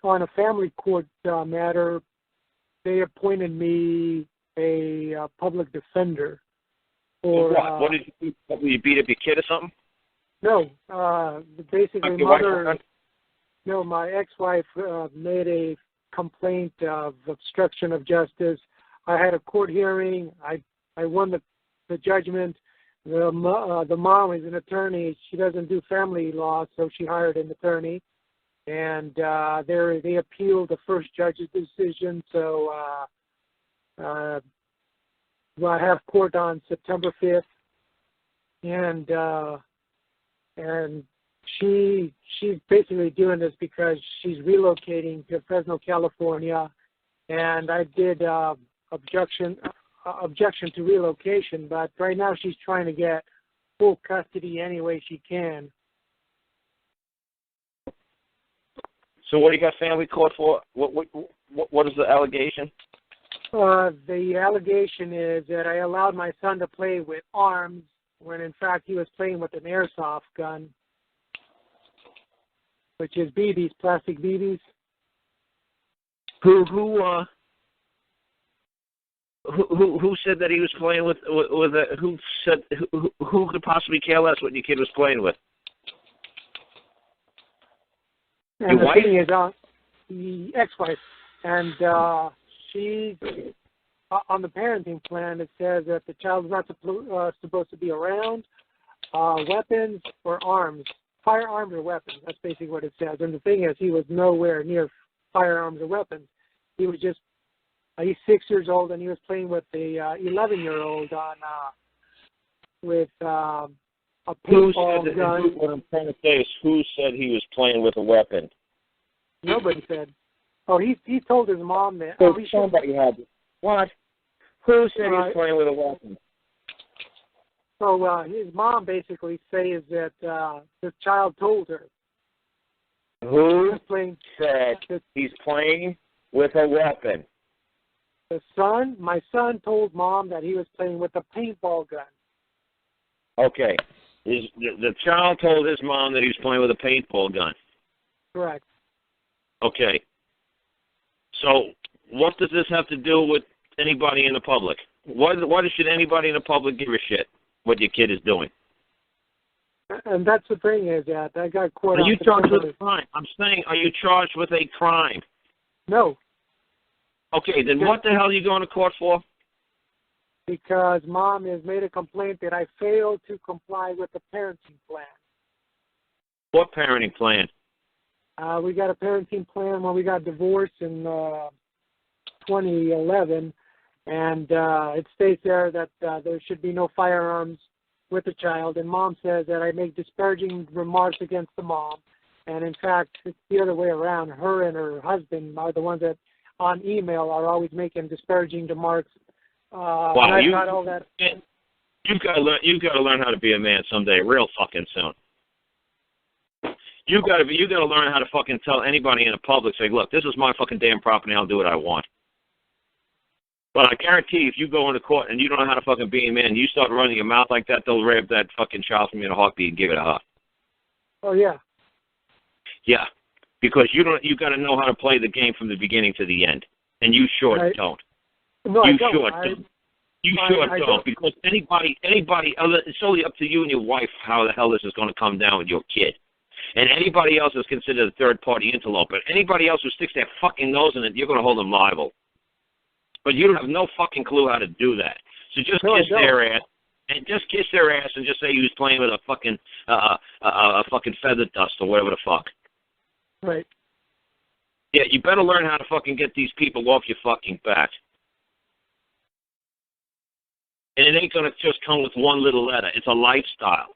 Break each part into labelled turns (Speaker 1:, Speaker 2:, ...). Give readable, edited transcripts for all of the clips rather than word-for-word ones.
Speaker 1: on a family court matter, they appointed me a public defender. For,
Speaker 2: what? What did you do? You beat up your kid or something?
Speaker 1: No, basically, my ex-wife made a complaint of obstruction of justice. I had a court hearing. I won the judgment. The mom is an attorney. She doesn't do family law, so she hired an attorney. And they appealed the first judge's decision. So I have court on September 5th, and she's basically doing this because she's relocating to Fresno, California, and I did objection to relocation, but right now she's trying to get full custody any way she can.
Speaker 2: So what do you got family court for? What is the allegation?
Speaker 1: The allegation is that I allowed my son to play with arms when in fact he was playing with an airsoft gun, which is BBs, plastic BBs.
Speaker 2: Who said that he was playing with a, who could possibly care less what your kid was playing with?
Speaker 1: And the thing is, the ex-wife, and she, on the parenting plan, it says that the child is not supposed to be around weapons or arms, firearms or weapons. That's basically what it says. And the thing is, he was nowhere near firearms or weapons. He was just, he's 6 years old, and he was playing with a 11-year-old with a paintball gun.
Speaker 2: What I'm trying to say is, who said he was playing with a weapon?
Speaker 1: Nobody said. Oh, he told his mom that.
Speaker 2: So somebody had it. What? Who said he was playing with a weapon?
Speaker 1: So his mom basically says that the child told her.
Speaker 2: Who said he's playing with a weapon?
Speaker 1: My son told mom that he was playing with a paintball gun.
Speaker 2: Okay. The child told his mom that he was playing with a paintball gun.
Speaker 1: Correct.
Speaker 2: Okay. So what does this have to do with anybody in the public? Why should anybody in the public give a shit what your kid is doing?
Speaker 1: And that's the thing is that I got caught. Are
Speaker 2: you charged with a crime? I'm saying, are you charged with a crime?
Speaker 1: No.
Speaker 2: Okay, then what the hell are you going to court for?
Speaker 1: Because mom has made a complaint that I failed to comply with the parenting plan.
Speaker 2: What parenting plan?
Speaker 1: We got a parenting plan when we got divorced in 2011, and it states there that there should be no firearms with the child, and mom says that I make disparaging remarks against the mom, and in fact, it's the other way around. Her and her husband are the ones that on email are always making disparaging remarks.
Speaker 2: Wow, you've got to learn how to be a man someday, real fucking soon. You got to learn how to fucking tell anybody in the public, say, look, this is my fucking damn property, I'll do what I want. But I guarantee if you go into court and you don't know how to fucking be a man, you start running your mouth like that, they'll grab that fucking child from you in a heartbeat and give it a hug.
Speaker 1: Oh yeah.
Speaker 2: Yeah, because you got to know how to play the game from the beginning to the end, and you sure don't.
Speaker 1: No,
Speaker 2: you
Speaker 1: I don't.
Speaker 2: Sure don't. You sure don't, because anybody other, it's solely up to you and your wife how the hell this is going to come down with your kid. And anybody else is considered a third-party interloper. Anybody else who sticks their fucking nose in it, you're going to hold them liable. But you have no fucking clue how to do that. So just kiss their ass, and just kiss their ass, and just say he was playing with a fucking feather dust or whatever the fuck.
Speaker 1: Right.
Speaker 2: Yeah, you better learn how to fucking get these people off your fucking back. And it ain't going to just come with one little letter. It's a lifestyle.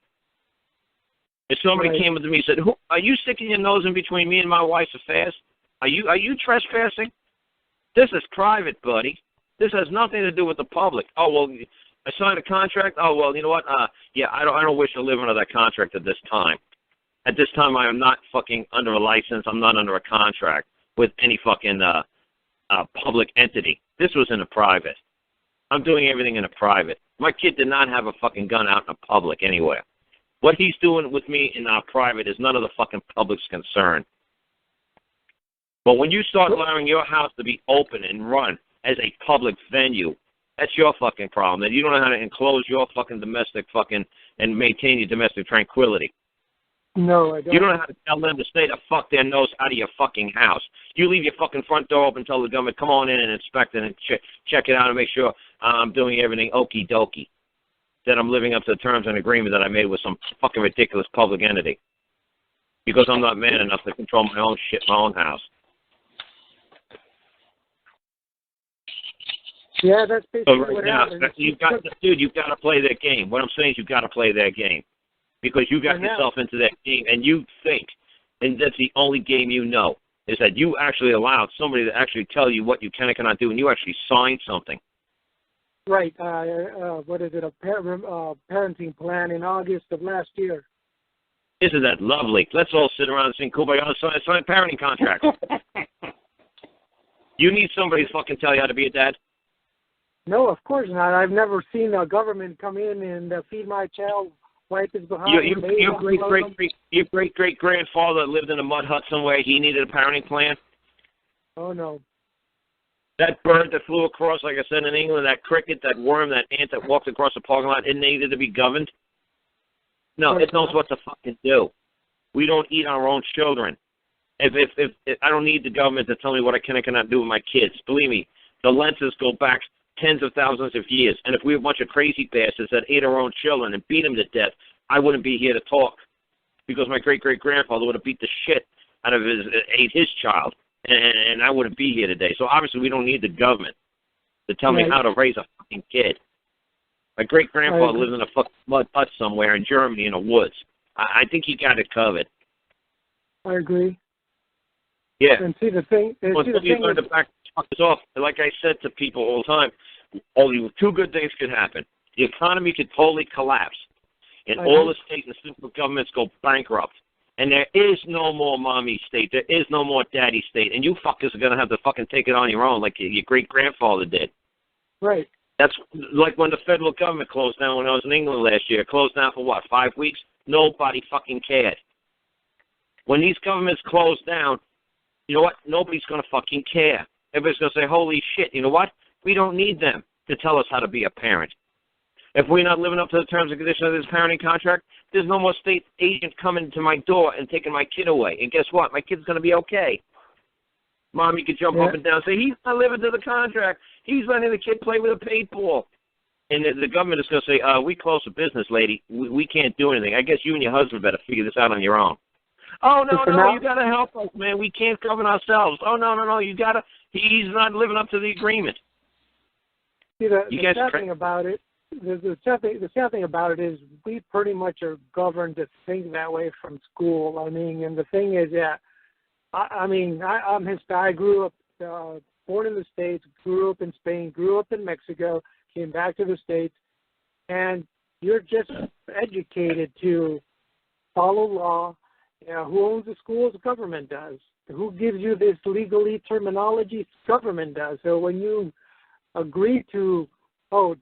Speaker 2: If somebody came up to me and said, are you sticking your nose in between me and my wife's affairs? Are you trespassing? This is private, buddy. This has nothing to do with the public. Oh, well, I signed a contract. Oh, well, you know what? Yeah, I don't wish to live under that contract at this time. At this time, I am not fucking under a license. I'm not under a contract with any fucking public entity. This was in a private. I'm doing everything in a private. My kid did not have a fucking gun out in the public anywhere. What he's doing with me in our private is none of the fucking public's concern. But when you start allowing your house to be open and run as a public venue, that's your fucking problem. That you don't know how to enclose your fucking domestic fucking and maintain your domestic tranquility.
Speaker 1: No, I don't.
Speaker 2: You don't know how to tell them to stay the fuck their nose out of your fucking house. You leave your fucking front door open, tell the government, come on in and inspect it and check it out and make sure I'm doing everything okie dokie. That I'm living up to the terms and agreement that I made with some fucking ridiculous public entity. Because I'm not man enough to control my own shit, my own house.
Speaker 1: Yeah, that's basically
Speaker 2: So right
Speaker 1: what
Speaker 2: now,
Speaker 1: happens.
Speaker 2: you've got to play their game. What I'm saying is you've got to play their game. Because you got yourself into that game, and you think, and that's the only game you know, is that you actually allowed somebody to actually tell you what you can and cannot do, and you actually signed something.
Speaker 1: Right. What is it? A parenting plan in August of last year.
Speaker 2: Isn't that lovely? Let's all sit around and sing Kumbaya and sign parenting contracts. You need somebody to fucking tell you how to be a dad?
Speaker 1: No, of course not. I've never seen a government come in and feed my child, wipe his behind.
Speaker 2: Your great-great-grandfather lived in a mud hut somewhere. He needed a parenting plan?
Speaker 1: Oh, no.
Speaker 2: That bird that flew across, like I said, in England, that cricket, that worm, that ant that walked across the parking lot, it needed to be governed? No, it knows what to fucking do. We don't eat our own children. If I don't need the government to tell me what I can and cannot do with my kids. Believe me, the Lentzes go back tens of thousands of years. And if we were a bunch of crazy bastards that ate our own children and beat them to death, I wouldn't be here to talk. Because my great-great-grandfather would have beat the shit out of ate his child. And I wouldn't be here today. So obviously we don't need the government to tell me how to raise a fucking kid. My great-grandfather lives in a fucking mud hut somewhere in Germany in the woods. I think he got it covered.
Speaker 1: I agree.
Speaker 2: Yeah.
Speaker 1: And see the thing.
Speaker 2: Learn to back this off. Like I said to people all the time, only two good things could happen. The economy could totally collapse, and all the state and central governments go bankrupt. And there is no more mommy state. There is no more daddy state. And you fuckers are going to have to fucking take it on your own like your great-grandfather did.
Speaker 1: Right.
Speaker 2: That's like when the federal government closed down when I was in England last year. It closed down for what, 5 weeks? Nobody fucking cared. When these governments close down, you know what? Nobody's going to fucking care. Everybody's going to say, holy shit, you know what? We don't need them to tell us how to be a parent. If we're not living up to the terms and conditions of this parenting contract, there's no more state agent coming to my door and taking my kid away. And guess what? My kid's going to be okay. Mommy could jump up and down and say, he's not living to the contract. He's letting the kid play with a paintball. And the government is going to say, we close for business, lady. We can't do anything. I guess you and your husband better figure this out on your own. Oh, no, you got to help us, man. We can't govern ourselves. Oh, no, you got to. He's not living up to the agreement.
Speaker 1: See, the sad thing about it, the sad thing about it is we pretty much are governed to think that way from school. I mean, and the thing is that, I'm Hispanic. I grew up, born in the States, grew up in Spain, grew up in Mexico, came back to the States, and you're just educated to follow law. Who owns the schools? The government does. Who gives you this legalese terminology? Government does. So when you agree to, do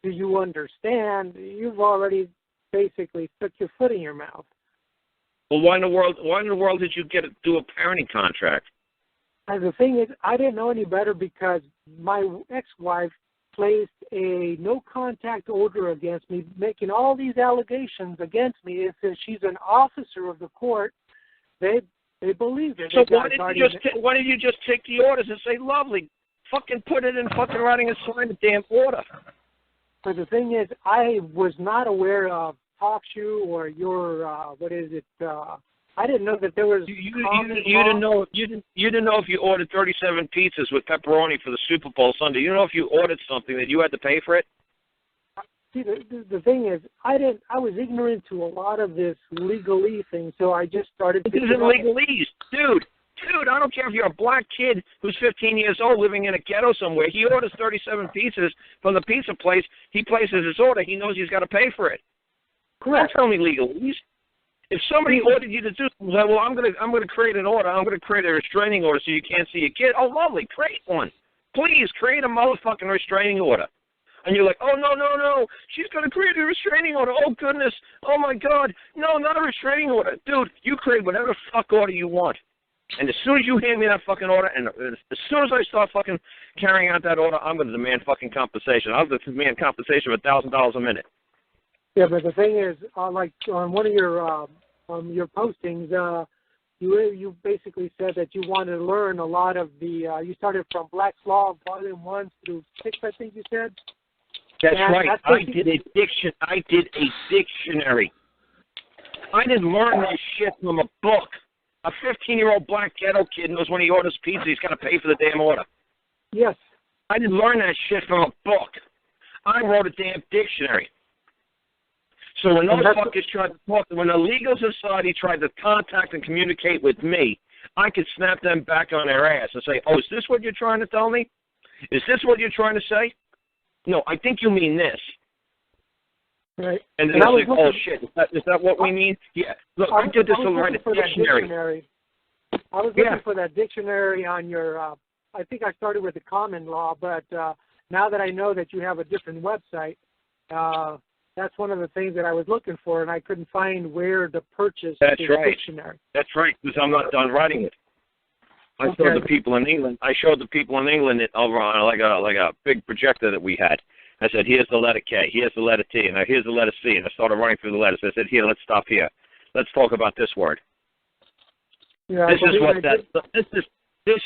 Speaker 1: you understand? You've already basically stuck your foot in your mouth.
Speaker 2: Well, why in the world did you get to do a parenting contract?
Speaker 1: And the thing is, I didn't know any better because my ex-wife placed a no-contact order against me, making all these allegations against me. It says she's an officer of the court. They believe it.
Speaker 2: So why did you just take the orders and say, lovely, fucking put it in fucking writing and sign the damn order?
Speaker 1: But the thing is, I was not aware of TalkShoe or your, I didn't know that there was.
Speaker 2: You didn't know if you ordered 37 pizzas with pepperoni for the Super Bowl Sunday. You don't know if you ordered something that you had to pay for it.
Speaker 1: See, the thing is, I was ignorant to a lot of this legalese thing, so I just started.
Speaker 2: This isn't legalese, dude. I don't care if you're a black kid who's 15 years old living in a ghetto somewhere. He orders 37 pizzas from the pizza place. He places his order. He knows he's got to pay for it.
Speaker 1: Correct.
Speaker 2: Don't tell me legalese. If somebody ordered you to do something, well, I'm going to create an order. I'm going to create a restraining order so you can't see your kid. Oh, lovely. Create one. Please create a motherfucking restraining order. And you're like, oh, no. She's going to create a restraining order. Oh, goodness. Oh, my God. No, not a restraining order. Dude, you create whatever the fuck order you want. And as soon as you hand me that fucking order, and as soon as I start fucking carrying out that order, I'm going to demand fucking compensation. I'll demand compensation of $1,000 a minute.
Speaker 1: Yeah, but the thing is, like on one of your postings, you basically said that you wanted to learn a lot of the. You started from Black's Law, Volume 1 through 6, I think you said.
Speaker 2: That's right. I did a dictionary. I didn't learn this shit from a book. A 15-year-old black ghetto kid knows when he orders pizza, he's got to pay for the damn order.
Speaker 1: Yes.
Speaker 2: I didn't learn that shit from a book. I wrote a damn dictionary. So when those fuckers tried to talk, when the legal society tried to contact and communicate with me, I could snap them back on their ass and say, oh, is this what you're trying to tell me? Is this what you're trying to say? No, I think you mean this.
Speaker 1: Right.
Speaker 2: And then they say, oh, shit, is that what we mean? Yeah. Look, I did this to write a dictionary.
Speaker 1: I was looking for that dictionary on your, I think I started with the common law, but now that I know that you have a different website, that's one of the things that I was looking for, and I couldn't find where to purchase this dictionary. That's
Speaker 2: right, because I'm not done writing it. I showed the people in England. It over on like a big projector that we had. I said, here's the letter K, here's the letter T, and now here's the letter C, and I started running through the letters. I said, here, let's stop here. Let's talk about this word.
Speaker 1: Yeah,
Speaker 2: this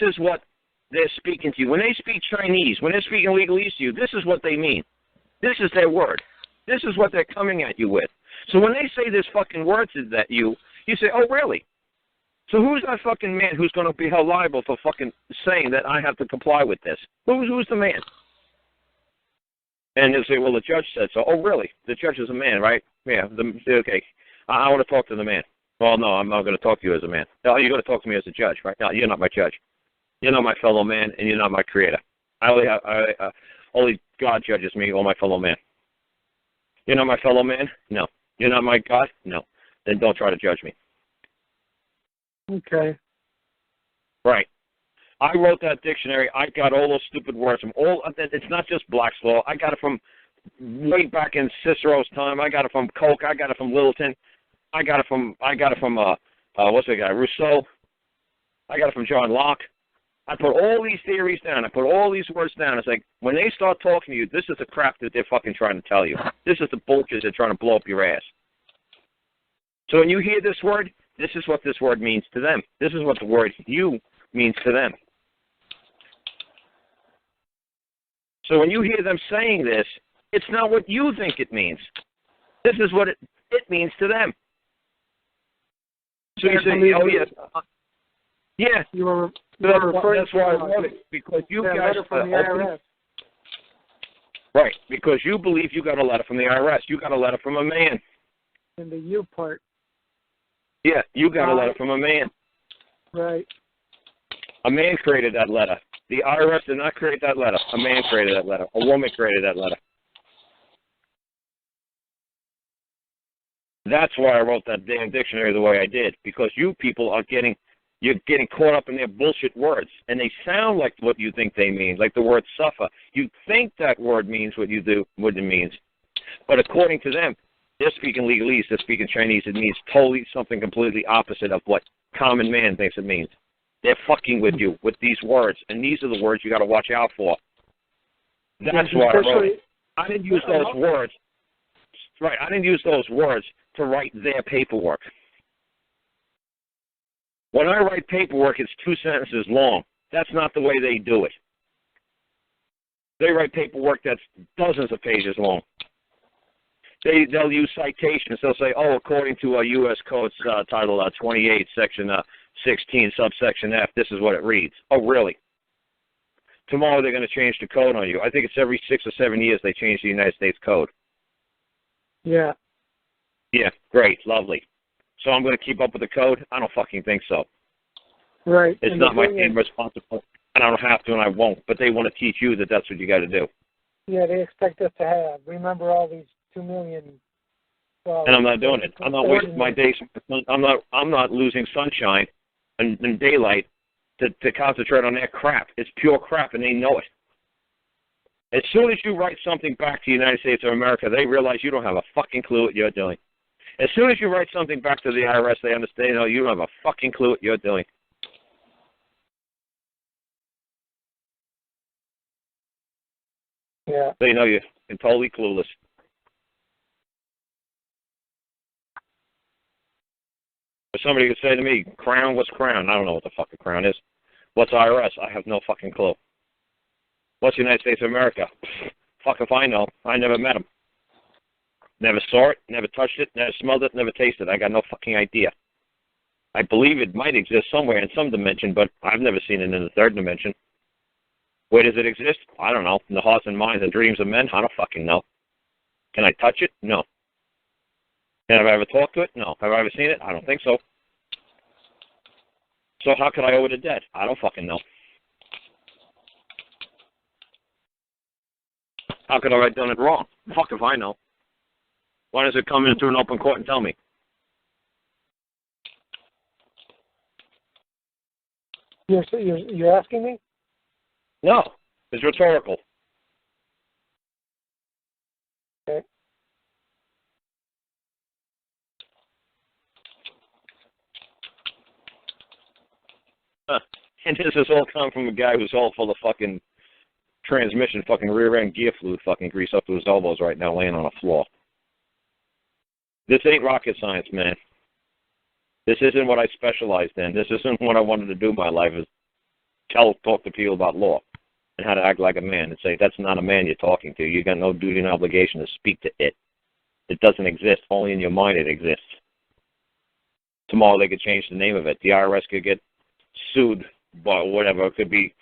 Speaker 2: is what they're speaking to you. When they speak Chinese, when they're speaking legalese to you, this is what they mean. This is their word. This is what they're coming at you with. So when they say this fucking word to that you say, oh, really? So who's that fucking man who's going to be held liable for fucking saying that I have to comply with this? Who's the man? And they'll say, well, the judge said so. Oh, really? The judge is a man, right? Yeah, okay. I want to talk to the man. Well, no, I'm not going to talk to you as a man. No, you're going to talk to me as a judge, right? No, you're not my judge. You're not my fellow man, and you're not my creator. Only God judges me or my fellow man. You're not my fellow man? No. You're not my God? No. Then don't try to judge me.
Speaker 1: Okay.
Speaker 2: Right. I wrote that dictionary. I got all those stupid words from all. It's not just Black's Law. I got it from way back in Cicero's time. I got it from Coke. I got it from Littleton. I got it from what's the guy? Rousseau. I got it from John Locke. I put all these theories down. I put all these words down. It's like, when they start talking to you, this is the crap that they're fucking trying to tell you. This is the bullshit they're trying to blow up your ass. So when you hear this word, this is what this word means to them. This is what the word you means to them. So when you hear them saying this, it's not what you think it means. This is what it means to them. So you say, oh, yes. Yeah. That's why I wrote it, because you guys
Speaker 1: from the IRS.
Speaker 2: Right, because you believe you got a letter from the IRS. You got a letter from a man.
Speaker 1: In the you part.
Speaker 2: Yeah, you got a letter from a man.
Speaker 1: Right.
Speaker 2: A man created that letter. The IRS did not create that letter. A man created that letter. A woman created that letter. That's why I wrote that damn dictionary the way I did, because you people are you're getting caught up in their bullshit words, and they sound like what you think they mean, like the word suffer. You think that word means what it means, but according to them, they're speaking legalese, they're speaking Chinese, it means totally something completely opposite of what common man thinks it means. They're fucking with you with these words, and these are the words you got to watch out for. That's why I wrote it. I didn't use those words. Right, I didn't use those words to write their paperwork. When I write paperwork, it's 2 sentences long. That's not the way they do it. They write paperwork that's dozens of pages long. They'll use citations. They'll say, oh, according to U.S. Code Title 28, Section 16, subsection F, this is what it reads. Oh, really? Tomorrow they're going to change the code on you. I think it's every 6 or 7 years they change the United States Code.
Speaker 1: Yeah.
Speaker 2: Yeah, great, lovely. So I'm going to keep up with the code? I don't fucking think so.
Speaker 1: Right.
Speaker 2: It's not my damn responsibility, and I don't have to, and I won't. But they want to teach you that that's what you got to do.
Speaker 1: Yeah, they expect us to have. Remember all these 2 million.
Speaker 2: And I'm not doing it. I'm not wasting my days. I'm not losing sunshine and daylight to concentrate on that crap. It's pure crap, and they know it. As soon as you write something back to the United States of America, they realize you don't have a fucking clue what you're doing. As soon as you write something back to the IRS, they understand, oh, you don't have a fucking clue what you're doing.
Speaker 1: Yeah.
Speaker 2: So you know you're totally clueless. Or somebody could say to me, Crown, what's Crown? I don't know what the fuck a Crown is. What's IRS? I have no fucking clue. What's the United States of America? Fuck if I know. I never met them. Never saw it, never touched it, never smelled it, never tasted it. I got no fucking idea. I believe it might exist somewhere in some dimension, but I've never seen it in the third dimension. Where does it exist? I don't know. In the hearts and minds and dreams of men? I don't fucking know. Can I touch it? No. Have I ever talked to it? No. Have I ever seen it? I don't think so. So how could I owe it a debt? I don't fucking know. How could I have done it wrong? Fuck if I know. Why does it come into an open court and tell me?
Speaker 1: You're asking me?
Speaker 2: No. It's rhetorical.
Speaker 1: Okay.
Speaker 2: And this has all come from a guy who's all full of fucking transmission, fucking rear end gear fluid, fucking grease up to his elbows right now, laying on a floor. This ain't rocket science, man. This isn't what I specialized in. This isn't what I wanted to do in my life, is talk to people about law and how to act like a man and say, that's not a man you're talking to. You got no duty and obligation to speak to it. It doesn't exist. Only in your mind it exists. Tomorrow they could change the name of it. The IRS could get sued by whatever. It could be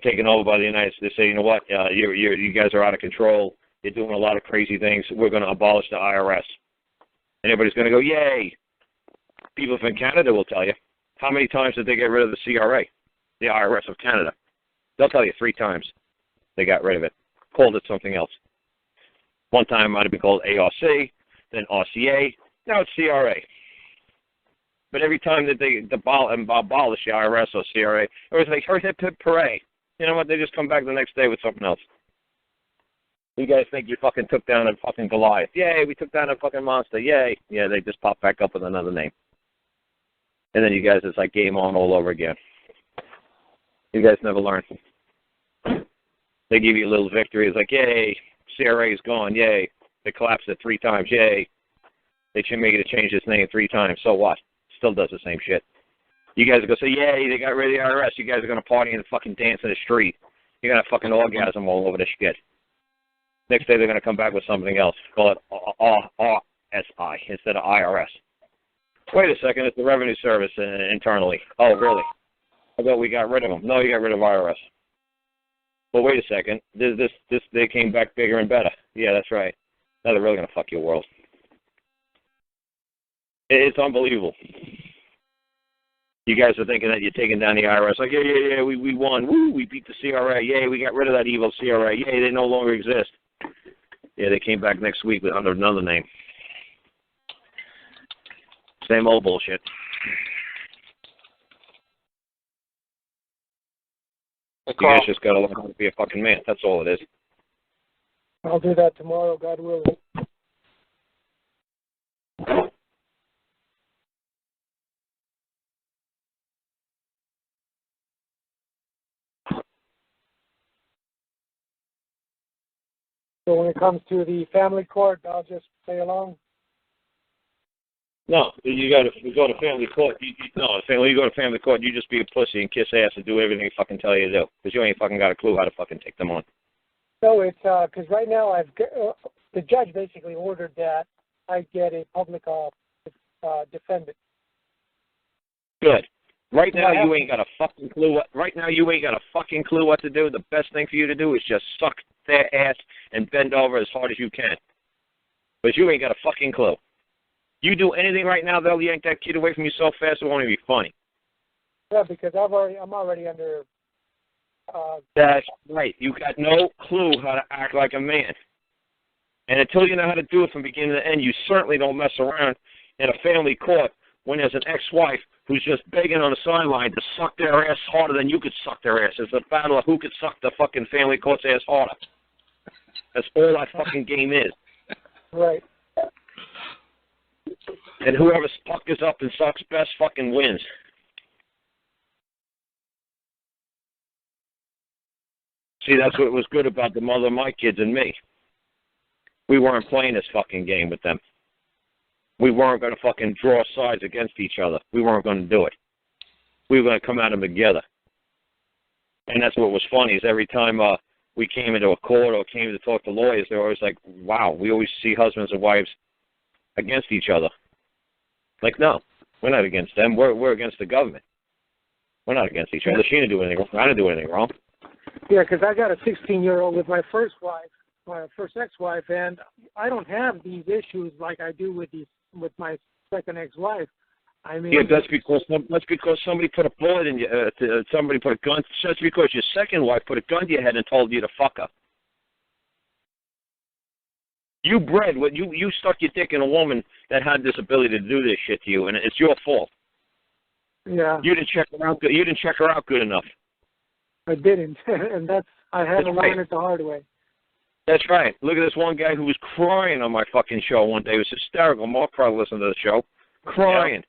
Speaker 2: taken over by the United States. They say, you know what, you guys are out of control. You're doing a lot of crazy things. We're going to abolish the IRS. And everybody's going to go, yay. People from Canada will tell you. How many times did they get rid of the CRA, the IRS of Canada? They'll tell you 3 times they got rid of it, called it something else. One time it might have been called ARC, then RCA, now it's CRA. But every time that they abolish the IRS or CRA, it was like, hip, hip, hooray. You know what? They just come back the next day with something else. You guys think you fucking took down a fucking Goliath. Yay, we took down a fucking monster. Yay. Yeah, they just pop back up with another name. And then you guys, it's like game on all over again. You guys never learn. They give you a little victory. It's like, yay, CRA is gone. Yay. They collapsed it 3 times. Yay. They should make it change its name 3 times. So what? Still does the same shit. You guys are going to say, yay, they got rid of the IRS. You guys are going to party and fucking dance in the street. You're going to fucking orgasm all over this shit. Next day they're going to come back with something else. Call it RSI instead of IRS. Wait a second, it's the Revenue Service internally. Oh, really? I thought we got rid of them. No, you got rid of IRS. Well, wait a second. They came back bigger and better. Yeah, that's right. Now they're really going to fuck your world. It's unbelievable. You guys are thinking that you're taking down the IRS. Like, yeah, we won. Woo, we beat the CRA. Yay, we got rid of that evil CRA. Yay, they no longer exist. Yeah, they came back next week under another name. Same old bullshit. You guys just got to learn how to be a fucking man. That's all it is.
Speaker 1: I'll do that tomorrow, God willing. So when it comes to the family court, I'll just play along?
Speaker 2: No, you go to family court. When you go to family court, you just be a pussy and kiss ass and do everything they fucking tell you to do, because you ain't fucking got a clue how to fucking take them on.
Speaker 1: So it's because right now the judge basically ordered that I get a public defendant.
Speaker 2: Good. Right now you ain't got a fucking clue what to do. The best thing for you to do is just suck their ass and bend over as hard as you can, because you ain't got a fucking clue. You do anything right now, they'll yank that kid away from you so fast it won't even be funny.
Speaker 1: Yeah, because I'm already under.
Speaker 2: That's right. You got no clue how to act like a man. And until you know how to do it from beginning to end, you certainly don't mess around in a family court when there's an ex-wife who's just begging on the sideline to suck their ass harder than you could suck their ass. It's a battle of who could suck the fucking family court's ass harder. That's all that fucking game is.
Speaker 1: Right.
Speaker 2: And whoever puckers up and sucks best fucking wins. See, that's what was good about the mother of my kids and me. We weren't playing this fucking game with them. We weren't going to fucking draw sides against each other. We weren't going to do it. We were going to come at them together. And that's what was funny is every time we came into a court or came to talk to lawyers, they were always like, wow, we always see husbands and wives against each other. Like, no, we're not against them. We're against the government. We're not against each other. She didn't do anything wrong. I didn't do anything wrong.
Speaker 1: Yeah, because I got a 16-year-old with my first wife, my first ex-wife, and I don't have these issues like I do with my second ex-wife. I mean,
Speaker 2: yeah, that's because somebody put a bullet in you. Somebody put a gun. That's because your second wife put a gun to your head and told you to fuck her. You bred what you stuck your dick in a woman that had this ability to do this shit to you, and it's your fault.
Speaker 1: Yeah.
Speaker 2: You didn't check her out. You didn't check her out good enough.
Speaker 1: I didn't, and I had to learn it the hard way.
Speaker 2: That's right. Look at this one guy who was crying on my fucking show one day. It was hysterical. Mark probably listened to the show, crying. Yeah.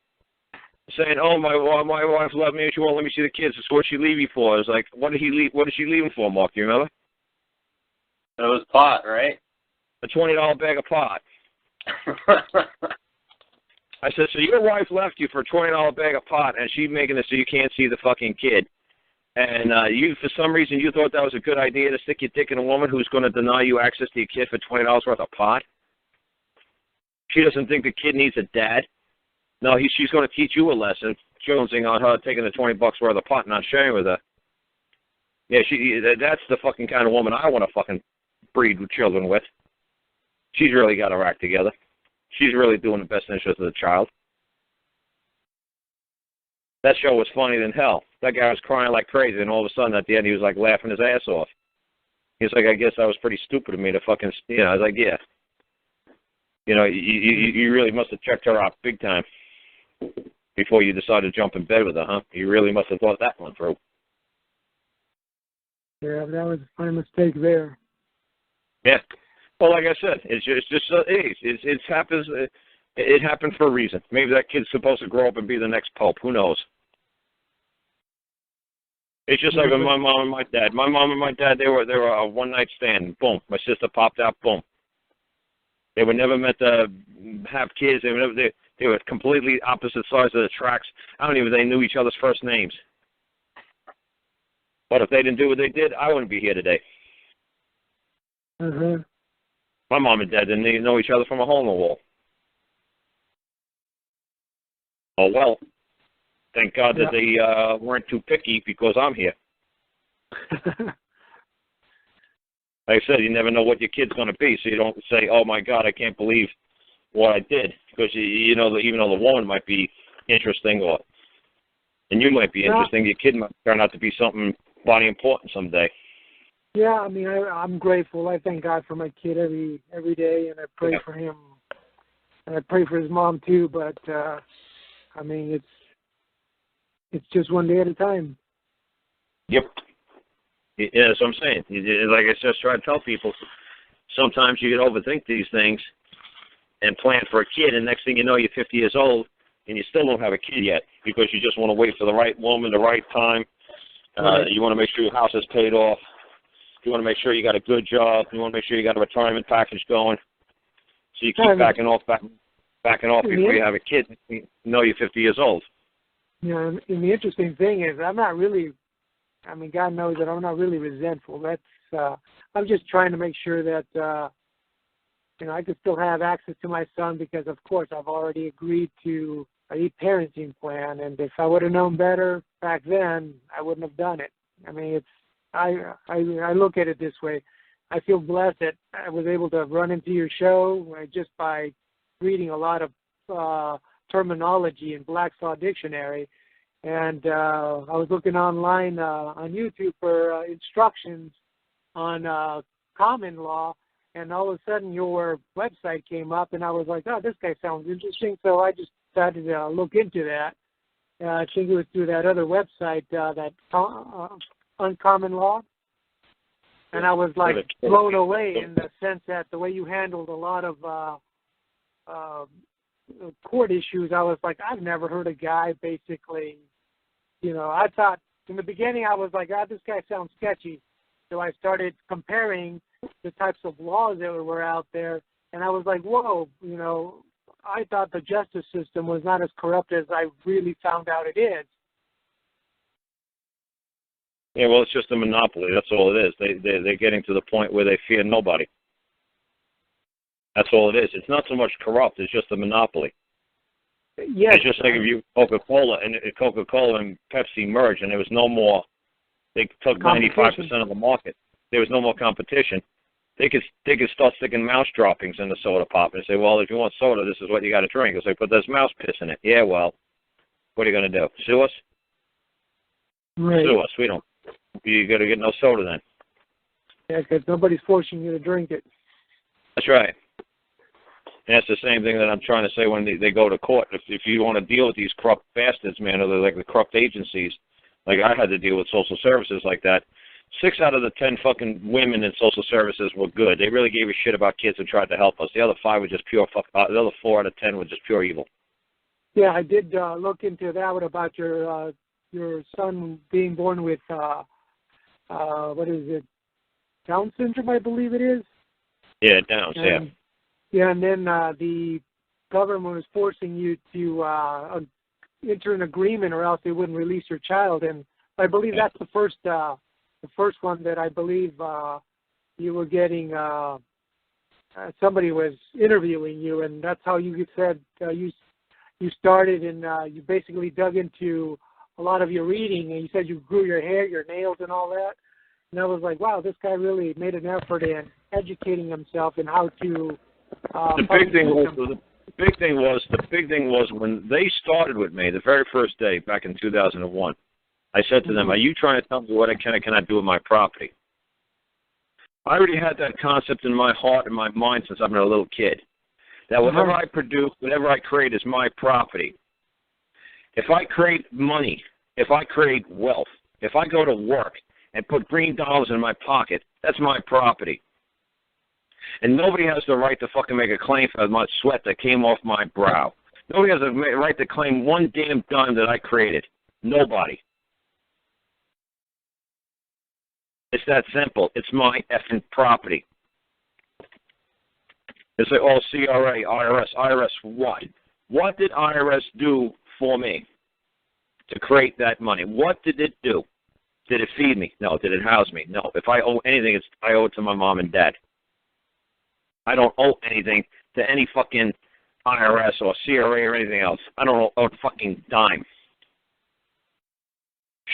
Speaker 2: Saying, "Oh, my wife left me and she won't let me see the kids. So what'd she leave you for?" I was like, "What did he leave? What did she leave him for, Mark? Do you remember?"
Speaker 3: It was pot, right?
Speaker 2: A $20 bag of pot. I said, "So your wife left you for a $20 bag of pot, and she's making it so you can't see the fucking kid, and you, for some reason, you thought that was a good idea to stick your dick in a woman who's going to deny you access to your kid for $20 worth of pot? She doesn't think the kid needs a dad. No, she's going to teach you a lesson, jonesing on her taking the $20 worth of pot and not sharing with her. Yeah, that's the fucking kind of woman I want to fucking breed with children with. She's really got her act together. She's really doing the best interest of the child." That show was funny than hell. That guy was crying like crazy, and all of a sudden at the end he was like laughing his ass off. He was like, "I guess that was pretty stupid of me to fucking," I was like, "Yeah. You really must have checked her out big time before you decided to jump in bed with her, huh? You really must have thought that one through."
Speaker 1: Yeah, that was my mistake there.
Speaker 2: Yeah. Well, like I said, it happens. It happened for a reason. Maybe that kid's supposed to grow up and be the next pope. Who knows? It's just like with my mom and my dad. My mom and my dad, they were a one-night stand. Boom. My sister popped out. Boom. They were never meant to have kids. They were completely opposite sides of the tracks. I don't even think they knew each other's first names. But if they didn't do what they did, I wouldn't be here today.
Speaker 1: Mm-hmm.
Speaker 2: My mom and dad didn't even know each other from a hole in the wall. Oh, well. Thank God that they weren't too picky because I'm here. Like I said, you never know what your kid's going to be, so you don't say, "Oh, my God, I can't believe what I did." Because, even though the woman might be interesting and you might be interesting, your kid might turn out to be something bloody important someday.
Speaker 1: Yeah, I mean, I'm grateful. I thank God for my kid every day, and I pray for him. And I pray for his mom, too, but, I mean, it's just one day at a time.
Speaker 2: Yep. Yeah, that's what I'm saying. Like I just try to tell people, sometimes you can overthink these things and plan for a kid, and next thing you know, you're 50 years old, and you still don't have a kid yet because you just want to wait for the right woman, the right time. You want to make sure your house is paid off. You want to make sure you got a good job. You want to make sure you got a retirement package going. So you keep backing off before you have a kid. You know you're 50 years old.
Speaker 1: Yeah, and the interesting thing is I'm not really, I mean, God knows that I'm not really resentful. That's I'm just trying to make sure that, I can still have access to my son because, of course, I've already agreed to a parenting plan. And if I would have known better back then, I wouldn't have done it. I mean, I look at it this way. I feel blessed that I was able to run into your show just by reading a lot of terminology in Black's Law Dictionary. And I was looking online on YouTube for instructions on common law, and all of a sudden your website came up, and I was like, oh, this guy sounds interesting. So I just decided to look into that. I think it was through that other website, that Uncommon Law. And I was like blown away in the sense that the way you handled a lot of court issues, I was like, I've never heard a guy basically, I thought in the beginning I was like, this guy sounds sketchy. So I started comparing the types of laws that were out there, and I was like, whoa, you know, I thought the justice system was not as corrupt as I really found out it is.
Speaker 2: Yeah, well, it's just a monopoly. That's all it is. They're getting to the point where they fear nobody. That's all it is. It's not so much corrupt. It's just a monopoly.
Speaker 1: Yes.
Speaker 2: It's just like if you Coca-Cola and Pepsi merged, and there was no more. They took 95% of the market. There was no more competition. They could start sticking mouse droppings in the soda pop and say, well, if you want soda, this is what you got to drink. It's like, but there's mouse piss in it. Yeah, well, what are you going to do? Sue us?
Speaker 1: Right.
Speaker 2: Sue us. We don't. You got to get no soda then.
Speaker 1: Yeah, because nobody's forcing you to drink it.
Speaker 2: That's right. And that's the same thing that I'm trying to say when they go to court. If you want to deal with these corrupt bastards, man, or like the corrupt agencies, like I had to deal with social services like that, 6 out of the 10 fucking women in social services were good. They really gave a shit about kids and tried to help us. The other 5 were just pure fuck. The other 4 out of 10 were just pure evil.
Speaker 1: Yeah, I did look into that one about your son being born with what is it, Down syndrome, I believe it is.
Speaker 2: Yeah, Downs. Yeah.
Speaker 1: Yeah, and then the government was forcing you to enter an agreement, or else they wouldn't release your child. And I believe that's the first one that I believe you were getting. Somebody was interviewing you, and that's how you said you started, and you basically dug into a lot of your reading, and you said you grew your hair, your nails, and all that. And I was like, wow, this guy really made an effort in educating himself in how to.
Speaker 2: The big thing was when they started with me the very first day back in 2001. I said to them, "Are you trying to tell me what I cannot do with my property?" I already had that concept in my heart and my mind since I've been a little kid. That whatever I produce, whatever I create is my property. If I create money, if I create wealth, if I go to work and put green dollars in my pocket, that's my property. And nobody has the right to fucking make a claim for my sweat that came off my brow. Nobody has the right to claim one damn dime that I created. Nobody. It's that simple. It's my effing property. It's like, oh, CRA, IRS, what? What did IRS do for me to create that money? What did it do? Did it feed me? No. Did it house me? No. If I owe anything, I owe it to my mom and dad. I don't owe anything to any fucking IRS or CRA or anything else. I don't owe a fucking dime.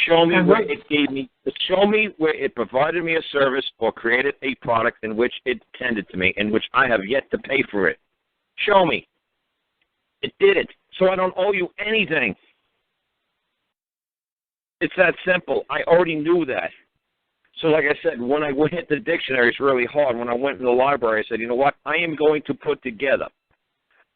Speaker 2: Show me where it gave me. Show me where it provided me a service or created a product in which it tended to me, in which I have yet to pay for it. Show me. It did it. So I don't owe you anything. It's that simple. I already knew that. So like I said, when I hit the dictionary, it's really hard. When I went to the library, I said, you know what? I am going to put together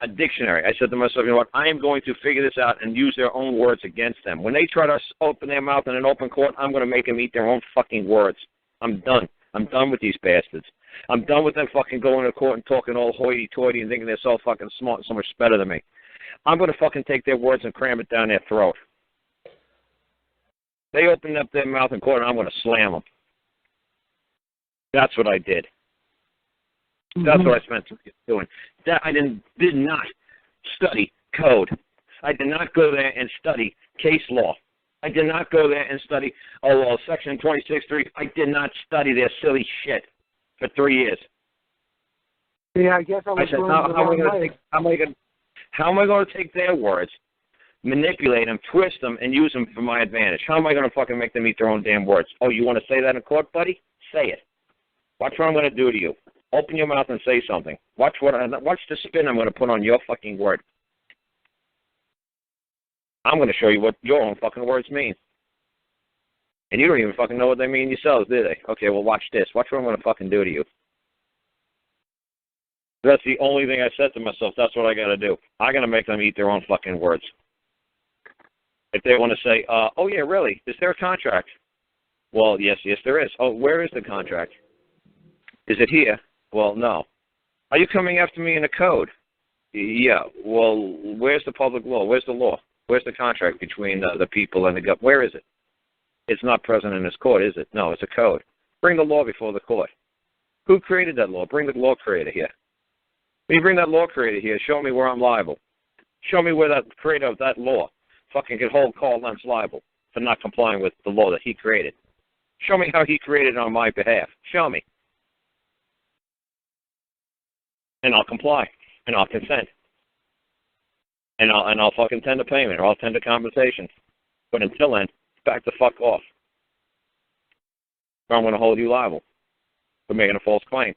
Speaker 2: a dictionary. I said to myself, you know what? I am going to figure this out and use their own words against them. When they try to open their mouth in an open court, I'm going to make them eat their own fucking words. I'm done. I'm done with these bastards. I'm done with them fucking going to court and talking all hoity-toity and thinking they're so fucking smart and so much better than me. I'm going to fucking take their words and cram it down their throat. They open up their mouth in court and I'm going to slam them. That's what I did. That's what I spent doing. That I did not study code. I did not go there and study case law. I did not go there and study, Section 26.3. I did not study their silly shit for 3 years.
Speaker 1: Yeah, I guess I said,
Speaker 2: how am I going to take their words, manipulate them, twist them, and use them for my advantage? How am I going to fucking make them eat their own damn words? Oh, you want to say that in court, buddy? Say it. Watch what I'm going to do to you. Open your mouth and say something. Watch the spin I'm going to put on your fucking word. I'm going to show you what your own fucking words mean. And you don't even fucking know what they mean yourselves, do they? Okay, well, watch this. Watch what I'm going to fucking do to you. That's the only thing I said to myself. That's what I got to do. I got to make them eat their own fucking words. If they want to say, oh, yeah, really? Is there a contract? Well, yes, there is. Oh, where is the contract? Is it here? Well, no. Are you coming after me in a code? Yeah. Well, where's the public law? Where's the law? Where's the contract between the people and the government? Where is it? It's not present in this court, is it? No, it's a code. Bring the law before the court. Who created that law? Bring the law creator here. When you bring that law creator here, show me where I'm liable. Show me where that creator of that law fucking could hold Karl Lentz liable for not complying with the law that he created. Show me how he created it on my behalf. Show me. And I'll comply. And I'll consent. And I'll fucking tender payment, or I'll tender compensation. But until then, back the fuck off. Or I'm going to hold you liable for making a false claim.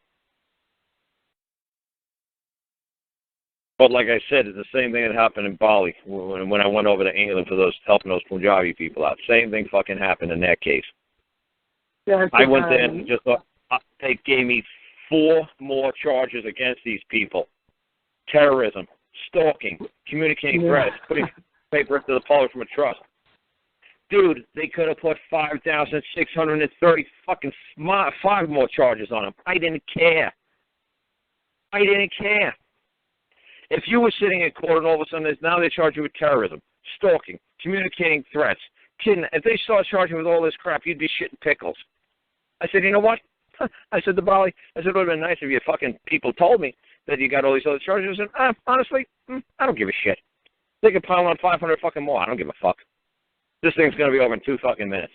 Speaker 2: But like I said, it's the same thing that happened in Bali when I went over to England for helping those Punjabi people out. Same thing fucking happened in that case.
Speaker 1: Yeah,
Speaker 2: I went there and just thought, they gave me 4 more charges against these people. Terrorism, stalking, communicating threats, putting paper into the public from a trust. Dude, they could have put 5,630 fucking 5 more charges on him. I didn't care. I didn't care. If you were sitting in court and all of a sudden now they charge you with terrorism, stalking, communicating threats, if they start charging with all this crap, you'd be shitting pickles. I said, you know what? I said to Bali, it would have been nice if you fucking people told me that you got all these other charges. I said, honestly, I don't give a shit. They could pile on 500 fucking more. I don't give a fuck. This thing's going to be over in 2 fucking minutes.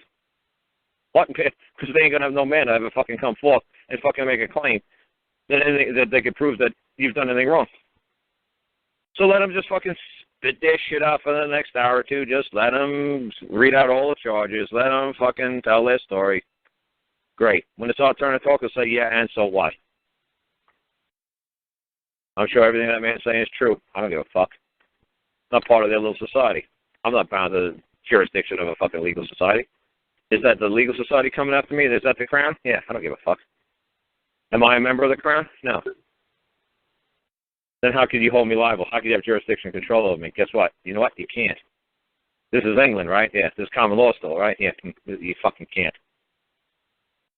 Speaker 2: What? Because they ain't going to have no man to ever fucking come forth and fucking make a claim that they could prove that you've done anything wrong. So let them just fucking spit their shit out for the next hour or two. Just let them read out all the charges. Let them fucking tell their story. Great. When it's our turn to talk, they'll say, yeah, and so what? I'm sure everything that man's saying is true. I don't give a fuck. Not part of their little society. I'm not bound to the jurisdiction of a fucking legal society. Is that the legal society coming after me? Is that the Crown? Yeah, I don't give a fuck. Am I a member of the Crown? No. Then how could you hold me liable? How could you have jurisdiction and control over me? Guess what? You know what? You can't. This is England, right? Yeah. This is common law still, right? Yeah. You fucking can't.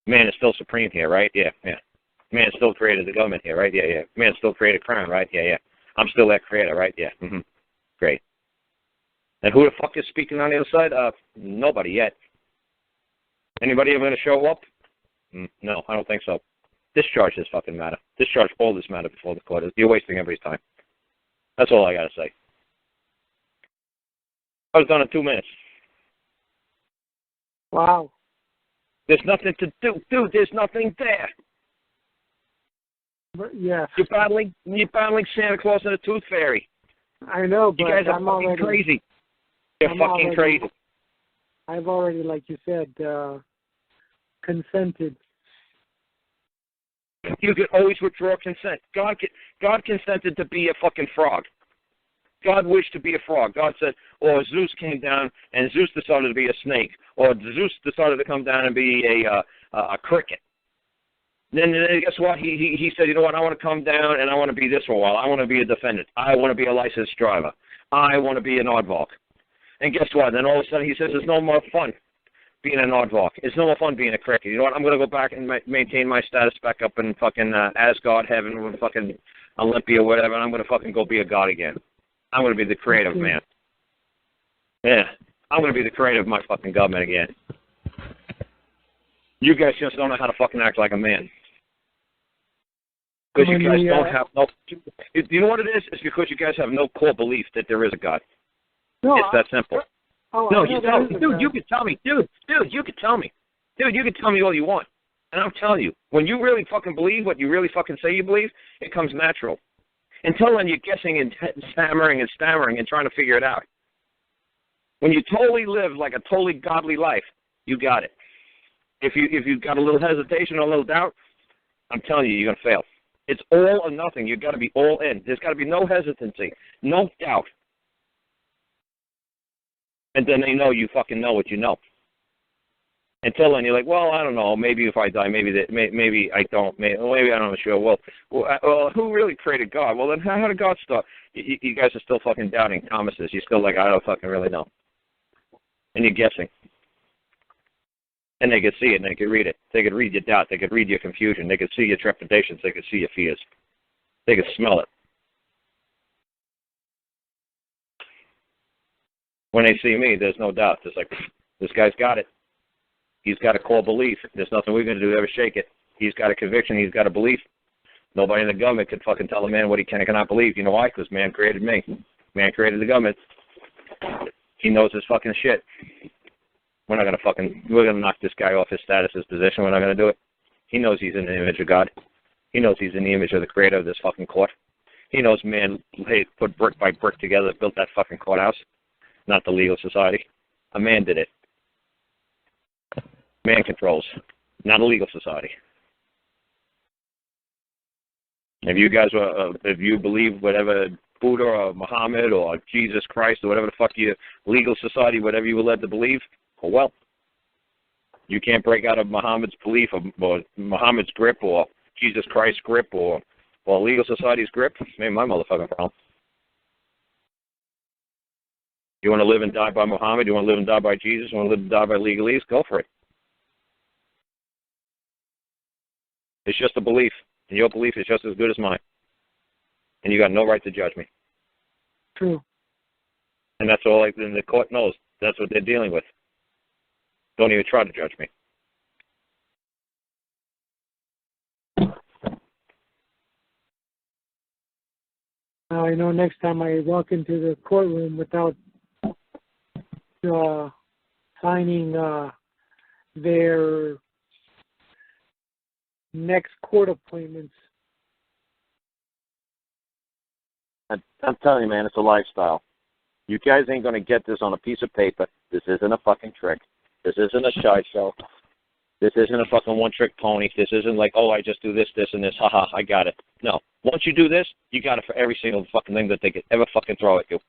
Speaker 2: Man is still supreme here, right? Yeah, yeah. Man still created the government here, right? Yeah, yeah. Man still created Crown, right? Yeah, yeah. I'm still that creator, right? Yeah. Mm-hmm. Great. And who the fuck is speaking on the other side? Nobody yet. Anybody ever going to show up? No, I don't think so. Discharge this fucking matter. Discharge all this matter before the court. You're wasting everybody's time. That's all I got to say. I was done in 2 minutes.
Speaker 1: Wow.
Speaker 2: There's nothing to do. Dude, there's nothing there.
Speaker 1: But, yeah.
Speaker 2: You're battling Santa Claus and the Tooth Fairy.
Speaker 1: I know, but
Speaker 2: you guys are
Speaker 1: I'm
Speaker 2: fucking
Speaker 1: already
Speaker 2: crazy. You're fucking crazy.
Speaker 1: I've already, like you said, consented.
Speaker 2: You can always withdraw consent. God consented to be a fucking frog. God wished to be a frog. God said, or Zeus came down and Zeus decided to be a snake, or Zeus decided to come down and be a cricket. Then guess what? He said, you know what? I want to come down and I want to be this for a while. I want to be a defendant. I want to be a licensed driver. I want to be an aardvark. And guess what? Then all of a sudden he says, it's no more fun being an aardvark. It's no more fun being a cricket. You know what? I'm going to go back and maintain my status back up in fucking Asgard heaven with fucking Olympia or whatever, and I'm going to fucking go be a god again. I'm going to be the creative man. Yeah. I'm going to be the creator of my fucking government again. You guys just don't know how to fucking act like a man. Because you guys don't have no... You know what it is? It's because you guys have no core belief that there is a God. No, it's that simple. No, you tell me. Dude, you can tell me. Dude, you can tell me. Dude, you can tell me all you want. And I'm telling you, when you really fucking believe what you really fucking say you believe, it comes natural. Until then, you're guessing and stammering and trying to figure it out. When you totally live like a totally godly life, you got it. If you've got a little hesitation or a little doubt, I'm telling you, you're going to fail. It's all or nothing. You've got to be all in. There's got to be no hesitancy, no doubt. And then they know you fucking know what you know. Until then, you're like, well, I don't know. Maybe if I die, maybe I don't. Maybe I'm not sure. Well, who really created God? Well, then how did God start? You guys are still fucking doubting Thomases. You're still like, I don't fucking really know. And you're guessing. And they could see it, and they could read it. They could read your doubt. They could read your confusion. They could see your trepidations. They could see your fears. They could smell it. When they see me, there's no doubt. It's like, this guy's got it. He's got a core belief. There's nothing we're going to do to ever shake it. He's got a conviction. He's got a belief. Nobody in the government can fucking tell a man what he can and cannot believe. You know why? Because man created me. Man created the government. He knows his fucking shit. We're going to knock this guy off his status, his position. We're not going to do it. He knows he's in the image of God. He knows he's in the image of the creator of this fucking court. He knows man put brick by brick together, built that fucking courthouse, not the legal society. A man did it. Man controls, not a legal society. If you guys if you believe whatever Buddha or Muhammad or Jesus Christ or whatever the fuck your legal society, whatever you were led to believe, oh well. You can't break out of Muhammad's belief or Muhammad's grip or Jesus Christ's grip or legal society's grip. Ain't my motherfucking problem. You want to live and die by Muhammad? You want to live and die by Jesus? You want to live and die by legalese? Go for it. It's just a belief, and your belief is just as good as mine. And you got no right to judge me.
Speaker 1: True.
Speaker 2: And that's all. And the court knows that's what they're dealing with. Don't even try to judge me.
Speaker 1: I know next time I walk into the courtroom without signing their next court appointments.
Speaker 2: I'm telling you, man, it's a lifestyle. You guys ain't going to get this on a piece of paper. This isn't a fucking trick. This isn't a sideshow. This isn't a fucking one-trick pony. This isn't like, oh, I just do this, this, and this. Haha, I got it. No. Once you do this, you got it for every single fucking thing that they could ever fucking throw at you.